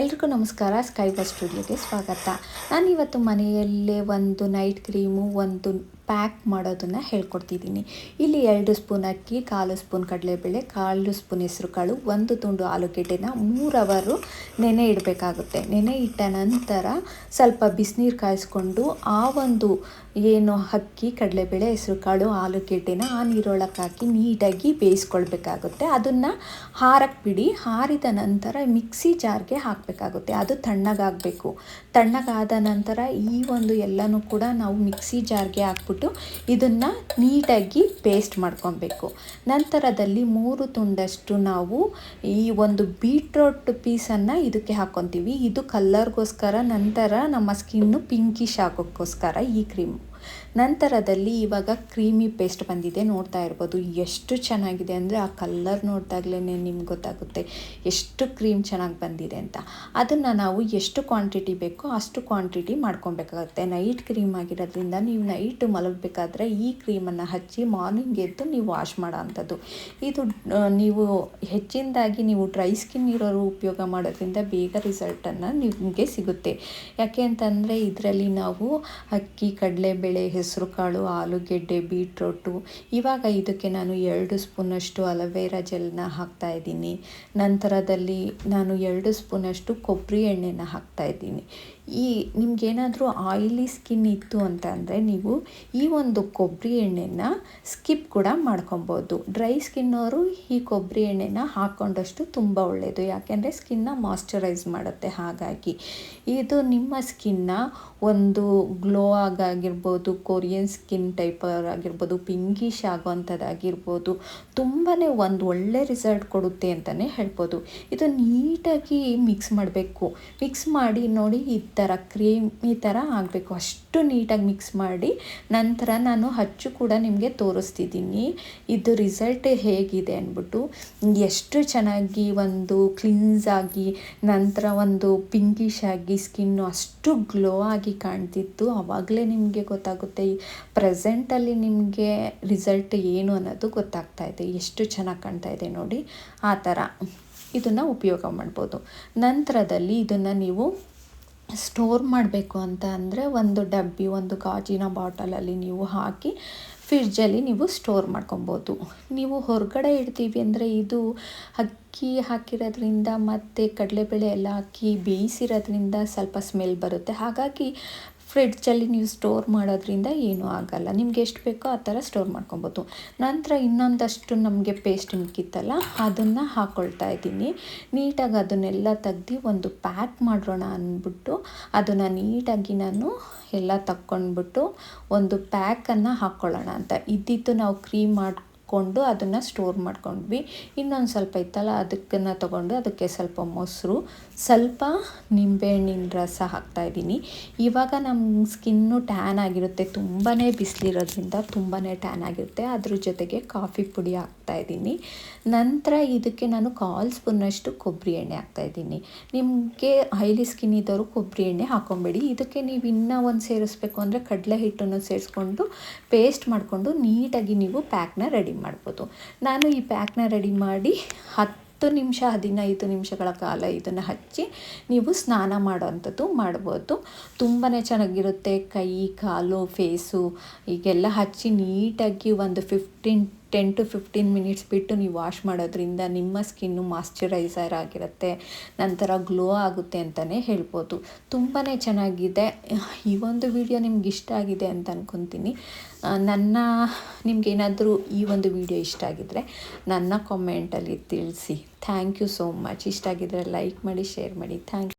ಎಲ್ರಿಗೂ ನಮಸ್ಕಾರ. ಸ್ಕೈಬಾ ಸ್ಟುಡಿಯೋಗೆ ಸ್ವಾಗತ. ನಾನಿವತ್ತು ಮನೆಯಲ್ಲೇ ಒಂದು ನೈಟ್ ಕ್ರೀಮು ಒಂದು ಪ್ಯಾಕ್ ಮಾಡೋದನ್ನು ಹೇಳ್ಕೊಡ್ತಿದ್ದೀನಿ. ಇಲ್ಲಿ 2 ಸ್ಪೂನ್ ಅಕ್ಕಿ, 1/4 ಸ್ಪೂನ್ ಕಡಲೆಬೇಳೆ, 1/4 ಸ್ಪೂನ್ ಹೆಸರುಕಾಳು, 1 ತುಂಡು ಆಲೂಗೆಡ್ಡೆನ 3 ಅವರು ನೆನೆ ಇಡಬೇಕಾಗುತ್ತೆ. ನೆನೆ ಇಟ್ಟ ನಂತರ ಸ್ವಲ್ಪ ಬಿಸಿನೀರು ಕಾಯಿಸ್ಕೊಂಡು ಆ ಒಂದು ಏನು ಅಕ್ಕಿ, ಕಡಲೆಬೇಳೆ, ಹೆಸರುಕಾಳು, ಆಲೂಗೆಡ್ಡೆನ ಆ ನೀರೊಳಗೆ ಹಾಕಿ ನೀಟಾಗಿ ಬೇಯಿಸ್ಕೊಳ್ಬೇಕಾಗುತ್ತೆ. ಅದನ್ನು ಹಾರಕ್ಕೆ ಬಿಡಿ. ಹಾರಿದ ನಂತರ ಮಿಕ್ಸಿ ಜಾರ್ಗೆ ಹಾಕಬೇಕಾಗುತ್ತೆ. ಅದು ತಣ್ಣಗಾಗಬೇಕು. ತಣ್ಣಗಾದ ನಂತರ ಈ ಒಂದು ಎಲ್ಲನೂ ಕೂಡ ನಾವು ಮಿಕ್ಸಿ ಜಾರ್ಗೆ ಹಾಕ್ಬಿಟ್ಟು ಇದನ್ನು ನೀಟಾಗಿ ಪೇಸ್ಟ್ ಮಾಡ್ಕೊಬೇಕು. ನಂತರದಲ್ಲಿ 3 ತುಂಡಷ್ಟು ನಾವು ಈ ಒಂದು ಬೀಟ್ರೋಟ್ ಪೀಸನ್ನು ಇದಕ್ಕೆ ಹಾಕ್ಕೊತೀವಿ. ಇದು ಕಲ್ಲರ್ಗೋಸ್ಕರ, ನಂತರ ನಮ್ಮ ಸ್ಕಿನ್ನು ಪಿಂಕಿಶ್ ಆಗೋಕ್ಕೋಸ್ಕರ ಈ ಕ್ರೀಮು. ನಂತರದಲ್ಲಿ ಇವಾಗ ಕ್ರೀಮಿ ಪೇಸ್ಟ್ ಬಂದಿದೆ, ನೋಡ್ತಾ ಇರ್ಬೋದು ಎಷ್ಟು ಚೆನ್ನಾಗಿದೆ ಅಂದರೆ ಆ ಕಲ್ಲರ್ ನೋಡಿದಾಗಲೇ ನಿಮ್ಗೆ ಗೊತ್ತಾಗುತ್ತೆ ಎಷ್ಟು ಕ್ರೀಮ್ ಚೆನ್ನಾಗಿ ಬಂದಿದೆ ಅಂತ. ಅದನ್ನು ನಾವು ಎಷ್ಟು ಕ್ವಾಂಟಿಟಿ ಬೇಕೋ ಅಷ್ಟು ಕ್ವಾಂಟಿಟಿ ಮಾಡ್ಕೊಬೇಕಾಗುತ್ತೆ. ನೈಟ್ ಕ್ರೀಮ್ ಆಗಿರೋದ್ರಿಂದ ನೀವು ನೈಟ್ ಮಲಗಬೇಕಾದ್ರೆ ಈ ಕ್ರೀಮನ್ನು ಹಚ್ಚಿ ಮಾರ್ನಿಂಗ್ ಎದ್ದು ನೀವು ವಾಶ್ ಮಾಡೋ ಅಂಥದ್ದು. ಇದು ನೀವು ಹೆಚ್ಚಿನದಾಗಿ ನೀವು ಡ್ರೈ ಸ್ಕಿನ್ ಇರೋರು ಉಪಯೋಗ ಮಾಡೋದ್ರಿಂದ ಬೇಗ ರಿಸಲ್ಟನ್ನು ನಿಮಗೆ ಸಿಗುತ್ತೆ. ಯಾಕೆ ಅಂತಂದರೆ ಇದರಲ್ಲಿ ನಾವು ಅಕ್ಕಿ, ಕಡಲೆಬೇಳೆ, ಹೆಸರುಕಾಳು, ಆಲೂಗೆಡ್ಡೆ, ಬೀಟ್ರೋಟು, ಇವಾಗ ಇದಕ್ಕೆ ನಾನು 2 ಸ್ಪೂನಷ್ಟು ಅಲೋವೆರಾ ಜೆಲ್ನ ಹಾಕ್ತಾಯಿದ್ದೀನಿ. ನಂತರದಲ್ಲಿ ನಾನು 2 ಸ್ಪೂನಷ್ಟು ಕೊಬ್ಬರಿ ಎಣ್ಣೆನ ಹಾಕ್ತಾಯಿದ್ದೀನಿ. ಈ ನಿಮಗೇನಾದರೂ ಆಯಿಲಿ ಸ್ಕಿನ್ ಇತ್ತು ಅಂತ ಅಂದರೆ ನೀವು ಈ ಒಂದು ಕೊಬ್ಬರಿ ಎಣ್ಣೆನ ಸ್ಕಿಪ್ ಕೂಡ ಮಾಡ್ಕೊಬೋದು. ಡ್ರೈ ಸ್ಕಿನ್ನವರು ಈ ಕೊಬ್ಬರಿ ಎಣ್ಣೆನ ಹಾಕ್ಕೊಂಡಷ್ಟು ತುಂಬ ಒಳ್ಳೆಯದು, ಯಾಕೆಂದರೆ ಸ್ಕಿನ್ನ ಮಾಯ್ಶ್ಚರೈಸ್ ಮಾಡುತ್ತೆ. ಹಾಗಾಗಿ ಇದು ನಿಮ್ಮ ಸ್ಕಿನ್ನ ಒಂದು ಗ್ಲೋ ಆಗಿರ್ಬೋದು, ಕೊರಿಯನ್ ಸ್ಕಿನ್ ಟೈಪರ್ ಆಗಿರ್ಬೋದು, ಪಿಂಕಿಶ್ ಆಗೋವಂಥದ್ದಾಗಿರ್ಬೋದು, ತುಂಬಾ ಒಂದು ಒಳ್ಳೆ ರಿಸಲ್ಟ್ ಕೊಡುತ್ತೆ ಅಂತಲೇ ಹೇಳ್ಬೋದು. ಇದು ನೀಟಾಗಿ ಮಿಕ್ಸ್ ಮಾಡಬೇಕು. ಮಿಕ್ಸ್ ಮಾಡಿ ನೋಡಿ, ಈ ಥರ ಕ್ರೀಮ್ ಈ ಥರ ಆಗಬೇಕು. ಅಷ್ಟು ನೀಟಾಗಿ ಮಿಕ್ಸ್ ಮಾಡಿ ನಂತರ ನಾನು ಹಚ್ಚು ಕೂಡ ನಿಮಗೆ ತೋರಿಸ್ತಿದ್ದೀನಿ ಇದು ರಿಸಲ್ಟ್ ಹೇಗಿದೆ ಅಂದ್ಬಿಟ್ಟು. ಎಷ್ಟು ಚೆನ್ನಾಗಿ ಒಂದು ಕ್ಲೀನ್ಸ್ ಆಗಿ ನಂತರ ಒಂದು ಪಿಂಕಿಶ್ ಆಗಿ ಸ್ಕಿನ್ನು ಅಷ್ಟು ಗ್ಲೋ ಆಗಿ ಕಾಣ್ತಿತ್ತು. ಆವಾಗಲೇ ನಿಮಗೆ ಗೊತ್ತಾಗುತ್ತೆ ಪ್ರೆಸೆಂಟಲ್ಲಿ ನಿಮಗೆ ರಿಸಲ್ಟ್ ಏನು ಅನ್ನೋದು ಗೊತ್ತಾಗ್ತಾ ಇದೆ. ಎಷ್ಟು ಚೆನ್ನಾಗಿ ಕಾಣ್ತಾ ಇದೆ ನೋಡಿ. ಆ ಥರ ಇದನ್ನು ಉಪಯೋಗ ಮಾಡ್ಬೋದು. ನಂತರದಲ್ಲಿ ಇದನ್ನು ನೀವು ಸ್ಟೋರ್ ಮಾಡಬೇಕು ಅಂತ ಅಂದರೆ ಒಂದು ಡಬ್ಬಿ, ಒಂದು ಗಾಜಿನ ಬಾಟಲಲ್ಲಿ ನೀವು ಹಾಕಿ ಫ್ರಿಡ್ಜಲ್ಲಿ ನೀವು ಸ್ಟೋರ್ ಮಾಡ್ಕೊಬೋದು. ನೀವು ಹೊರಗಡೆ ಇಡ್ತೀವಿ ಅಂದರೆ ಇದು ಅಕ್ಕಿ ಹಾಕಿರೋದ್ರಿಂದ ಮತ್ತು ಕಡಲೆಬೇಳೆ ಎಲ್ಲ ಹಾಕಿ ಬೇಯಿಸಿರೋದ್ರಿಂದ ಸ್ವಲ್ಪ ಸ್ಮೆಲ್ ಬರುತ್ತೆ. ಹಾಗಾಗಿ ಫ್ರಿಡ್ಜಲ್ಲಿ ನೀವು ಸ್ಟೋರ್ ಮಾಡೋದ್ರಿಂದ ಏನೂ ಆಗೋಲ್ಲ. ನಿಮ್ಗೆ ಎಷ್ಟು ಬೇಕೋ ಆ ಥರ ಸ್ಟೋರ್ ಮಾಡ್ಕೊಬೋದು. ನಂತರ ಇನ್ನೊಂದಷ್ಟು ನಮಗೆ ಪೇಸ್ಟ್ ಮಿಕ್ಕಿತ್ತಲ್ಲ ಅದನ್ನು ಹಾಕ್ಕೊಳ್ತಾ ಇದ್ದೀನಿ. ನೀಟಾಗಿ ಅದನ್ನೆಲ್ಲ ತೆಗ್ದು ಒಂದು ಪ್ಯಾಕ್ ಮಾಡೋಣ ಅಂದ್ಬಿಟ್ಟು ಅದನ್ನು ನೀಟಾಗಿ ನಾನು ಎಲ್ಲ ತಕ್ಕೊಂಡ್ಬಿಟ್ಟು ಒಂದು ಪ್ಯಾಕನ್ನು ಹಾಕ್ಕೊಳ್ಳೋಣ ಅಂತ. ಇದ್ದಿದ್ದು ನಾವು ಕ್ರೀಮ್ ಕೊಂಡು ಅದನ್ನು ಸ್ಟೋರ್ ಮಾಡ್ಕೊಂಡ್ವಿ. ಇನ್ನೊಂದು ಸ್ವಲ್ಪ ಇತ್ತಲ್ಲ ಅದಕ್ಕನ್ನು ತೊಗೊಂಡು ಅದಕ್ಕೆ ಸ್ವಲ್ಪ ಮೊಸರು, ಸ್ವಲ್ಪ ನಿಂಬೆಹಣ್ಣಿನ ರಸ ಹಾಕ್ತಾಯಿದ್ದೀನಿ. ಇವಾಗ ನಮ್ಮ ಸ್ಕಿನ್ನು ಟ್ಯಾನ್ ಆಗಿರುತ್ತೆ, ತುಂಬಾ ಬಿಸಿಲಿರೋದ್ರಿಂದ ತುಂಬಾ ಟ್ಯಾನ್ ಆಗಿರುತ್ತೆ. ಅದ್ರ ಜೊತೆಗೆ ಕಾಫಿ ಪುಡಿ ಹಾಕ್ತಾಯಿದ್ದೀನಿ. ನಂತರ ಇದಕ್ಕೆ ನಾನು 1/4 ಸ್ಪೂನಷ್ಟು ಕೊಬ್ಬರಿ ಎಣ್ಣೆ ಹಾಕ್ತಾಯಿದ್ದೀನಿ. ನಿಮಗೆ ಆಯಿಲಿ ಸ್ಕಿನ್ ಇದ್ದವರು ಕೊಬ್ಬರಿ ಎಣ್ಣೆ ಹಾಕ್ಕೊಬೇಡಿ. ಇದಕ್ಕೆ ನೀವು ಇನ್ನೂ ಒಂದು ಸೇರಿಸ್ಬೇಕು ಅಂದರೆ ಕಡಲೆ ಹಿಟ್ಟನ್ನು ಸೇರಿಸ್ಕೊಂಡು ಪೇಸ್ಟ್ ಮಾಡಿಕೊಂಡು ನೀಟಾಗಿ ನೀವು ಪ್ಯಾಕ್ನ ರೆಡಿ ಮಾಡ್ಬೋದು. ನಾನು ಈ ಪ್ಯಾಕ್ನ ರೆಡಿ ಮಾಡಿ 10 ನಿಮಿಷ 15 ನಿಮಿಷಗಳ ಕಾಲ ಇದನ್ನು ಹಚ್ಚಿ ನೀವು ಸ್ನಾನ ಮಾಡೋವಂಥದ್ದು ಮಾಡ್ಬೋದು. ತುಂಬಾ ಚೆನ್ನಾಗಿರುತ್ತೆ. ಕೈ, ಕಾಲು, ಫೇಸು ಈಗೆಲ್ಲ ಹಚ್ಚಿ ನೀಟಾಗಿ ಒಂದು 10 to 15 ಮಿನಿಟ್ಸ್ ಬಿಟ್ಟು ನೀವು ವಾಶ್ ಮಾಡೋದ್ರಿಂದ ನಿಮ್ಮ ಸ್ಕಿನ್ನು ಮಾಯ್ಶ್ಚರೈಸರ್ ಆಗಿರುತ್ತೆ, ನಂತರ ಗ್ಲೋ ಆಗುತ್ತೆ ಅಂತಲೇ ಹೇಳ್ಬೋದು. ತುಂಬಾ ಚೆನ್ನಾಗಿದೆ. ಈ ಒಂದು ವಿಡಿಯೋ ನಿಮ್ಗೆ ಇಷ್ಟ ಆಗಿದೆ ಅಂತ ಅಂದ್ಕೊತೀನಿ. ನಿಮಗೇನಾದರೂ ಈ ಒಂದು ವಿಡಿಯೋ ಇಷ್ಟ ಆಗಿದ್ದರೆ ನನ್ನ ಕಾಮೆಂಟಲ್ಲಿ ತಿಳಿಸಿ. Thank you so much. ಇಷ್ಟ ಆಗಿದ್ದರೆ ಲೈಕ್ ಮಾಡಿ, ಶೇರ್ ಮಾಡಿ. Thank you.